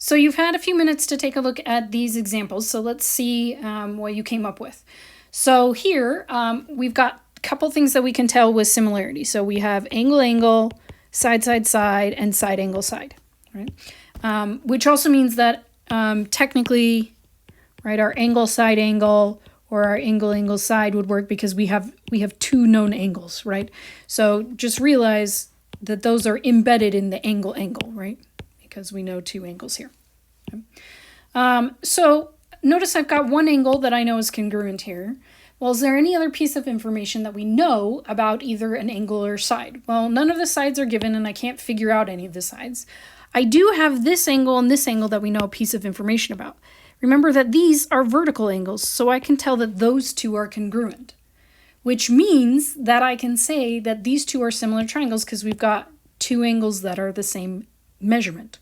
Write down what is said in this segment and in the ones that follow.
So you've had a few minutes to take a look at these examples. So let's see what you came up with. So here we've got a couple things that we can tell with similarity. So we have angle, angle, side, side, side, and side, angle, side, right? Which also means that technically, right, our angle, side, angle, or our angle, angle, side would work because we have two known angles, right? So just realize that those are embedded in the angle, angle, right? Because we know two angles here. Okay. So notice I've got one angle that I know is congruent here. Well, is there any other piece of information that we know about either an angle or side? Well, none of the sides are given and I can't figure out any of the sides. I do have this angle and this angle that we know a piece of information about. Remember that these are vertical angles, so I can tell that those two are congruent, which means that I can say that these two are similar triangles because we've got two angles that are the same measurement.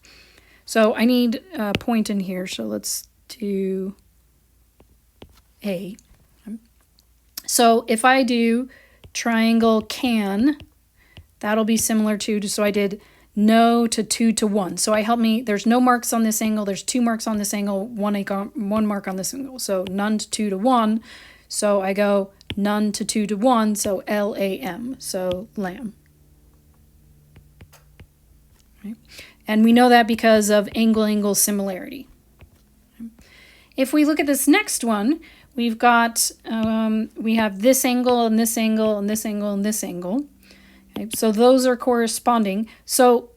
So I need a point in here, so let's do A. So if I do triangle can, that'll be similar to, so I did no to 2 to 1. So there's no marks on this angle, there's 2 marks on this angle, one mark on this angle. So none to 2 to 1. So I go none to 2 to 1, so LAM, so lamb. Right? And we know that because of angle-angle similarity. If we look at this next one, we've got, we have this angle and this angle and this angle and this angle. Okay, so those are corresponding. So,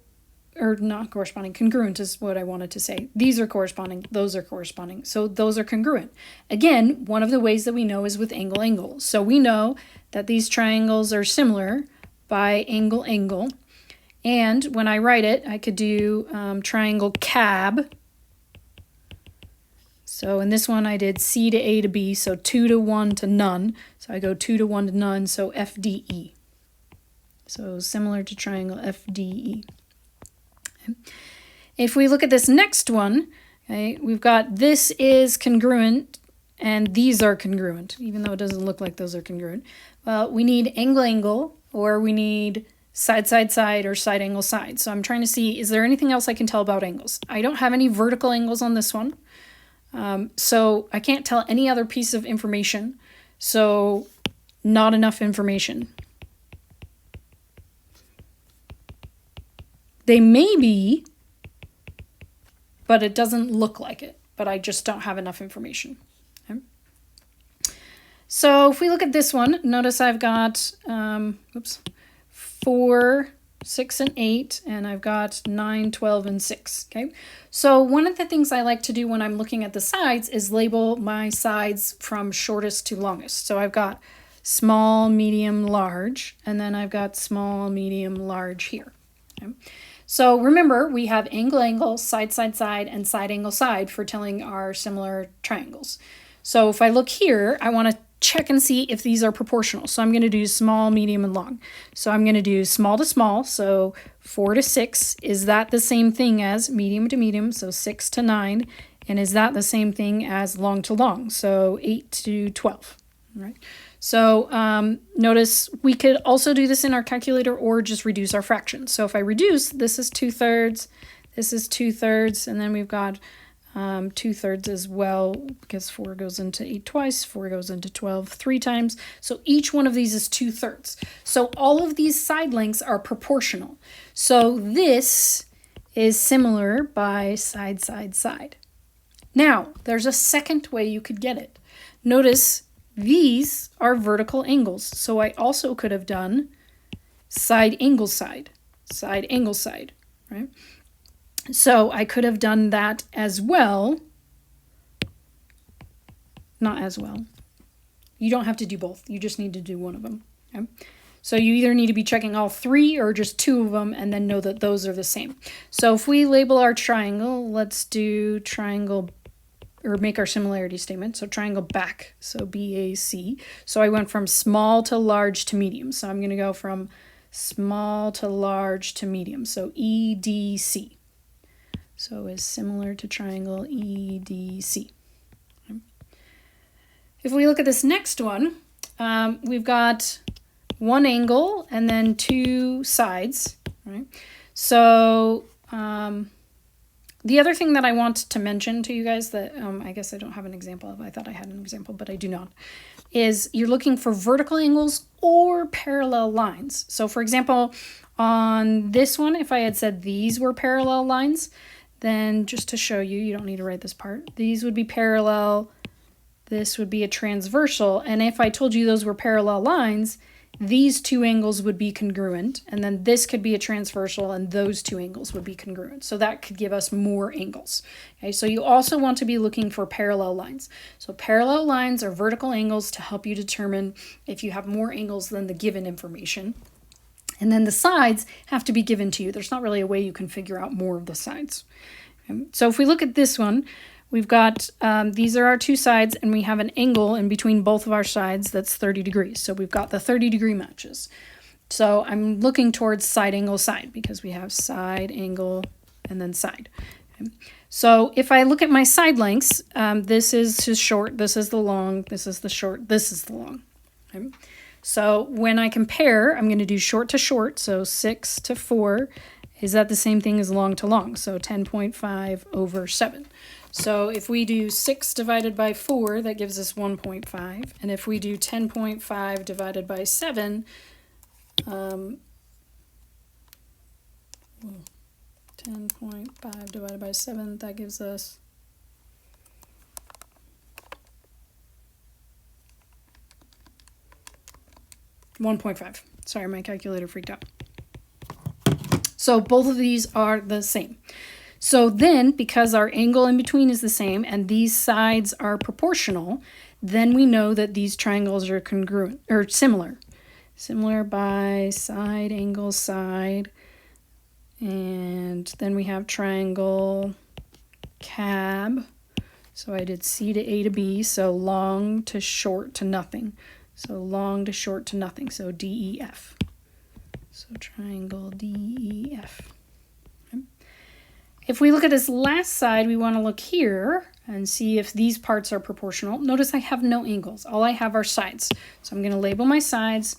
or not corresponding, congruent is what I wanted to say. These are corresponding, those are corresponding. So those are congruent. Again, one of the ways that we know is with angle, angle. So we know that these triangles are similar by angle, angle. And when I write it, I could do triangle cab. So in this one, I did C to A to B, so 2 to 1 to none. So I go 2 to 1 to none, so FDE. So similar to triangle FDE. Okay. If we look at this next one, okay, we've got this is congruent and these are congruent, even though it doesn't look like those are congruent. Well, we need angle, angle, or we need side, side, side, or side, angle, side. So I'm trying to see, is there anything else I can tell about angles? I don't have any vertical angles on this one. So I can't tell any other piece of information. So not enough information. They may be, but it doesn't look like it. But I just don't have enough information. Okay. So if we look at this one, notice I've got 4, 6, and 8, and I've got 9, 12, and 6. Okay. So one of the things I like to do when I'm looking at the sides is label my sides from shortest to longest. So I've got small, medium, large, and then I've got small, medium, large here. Okay. So remember, we have angle, angle, side, side, side, and side, angle, side for telling our similar triangles. So if I look here, I want to check and see if these are proportional. So I'm going to do small, medium, and long. So I'm going to do small to small, so 4 to 6. Is that the same thing as medium to medium, so 6 to 9? And is that the same thing as long to long, so 8 to 12? All right. So notice we could also do this in our calculator or just reduce our fractions. So if I reduce, this is 2/3, this is 2/3, and then we've got 2/3 as well, because 4 goes into 8 twice, 4 goes into 12 3 times. So each one of these is 2/3. So all of these side lengths are proportional. So this is similar by side, side, side. Now, there's a second way you could get it. Notice these are vertical angles. So I also could have done side, angle, side, side, angle, side, right? So I could have done that as well. Not as well. You don't have to do both. You just need to do one of them. Okay? So you either need to be checking all 3 or just 2 of them and then know that those are the same. So if we label our triangle, let's do triangle, or make our similarity statement. So triangle back, so BAC. So I went from small to large to medium. So I'm going to go from small to large to medium. So EDC. So is similar to triangle EDC. Okay. If we look at this next one, we've got one angle and then 2 sides, right? So The other thing that I want to mention to you guys that I guess I don't have an example of, I thought I had an example, but I do not, is you're looking for vertical angles or parallel lines. So for example, on this one, if I had said these were parallel lines, then just to show you, you don't need to write this part, these would be parallel, this would be a transversal, and if I told you those were parallel lines, these two angles would be congruent, and then this could be a transversal, and those two angles would be congruent. So that could give us more angles. Okay, so you also want to be looking for parallel lines. So parallel lines are vertical angles to help you determine if you have more angles than the given information. And then the sides have to be given to you. There's not really a way you can figure out more of the sides. Okay, so if we look at this one, we've got, these are our two sides, and we have an angle in between both of our sides that's 30 degrees. So we've got the 30-degree matches. So I'm looking towards side angle side because we have side angle and then side. Okay. So if I look at my side lengths, this is short, this is the long, this is the short, this is the long. Okay. So when I compare, I'm going to do short to short, so 6 to 4. Is that the same thing as long to long? So 10.5 over 7. So if we do 6 divided by 4, that gives us 1.5. And if we do 10.5 divided by 7, 10.5 divided by 7, that gives us 1.5. Sorry, my calculator freaked out. So both of these are the same. So then, because our angle in between is the same and these sides are proportional, then we know that these triangles are congruent or similar. Similar by side, angle, side. And then we have triangle cab. So I did C to A to B, so long to short to nothing. So long to short to nothing, so DEF. So triangle DEF. Okay. If we look at this last side, we want to look here and see if these parts are proportional. Notice I have no angles. All I have are sides. So I'm going to label my sides.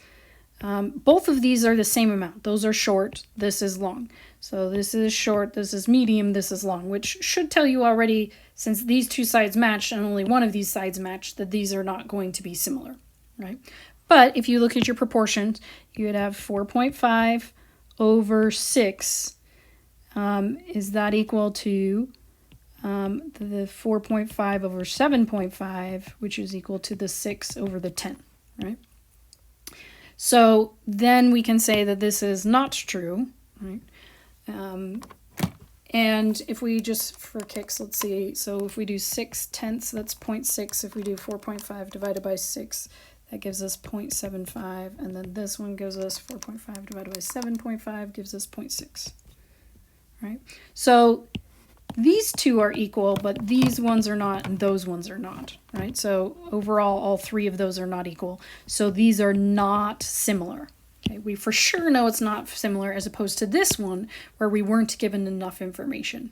Both of these are the same amount. Those are short. This is long. So this is short, this is medium, this is long, which should tell you already, since these two sides match and only one of these sides match, that these are not going to be similar. Right? But if you look at your proportions, you would have 4.5 over 6. Is that equal to the 4.5 over 7.5, which is equal to the 6 over the 10, right? So then we can say that this is not true, right? And if we just, for kicks, let's see, so if we do 6/10, that's 0.6. If we do 4.5 divided by 6, that gives us 0.75, and then this one gives us 4.5 divided by 7.5 gives us 0.6, right? So these two are equal, but these ones are not, and those ones are not, right? So overall, all three of those are not equal. So these are not similar. Okay, we for sure know it's not similar as opposed to this one where we weren't given enough information.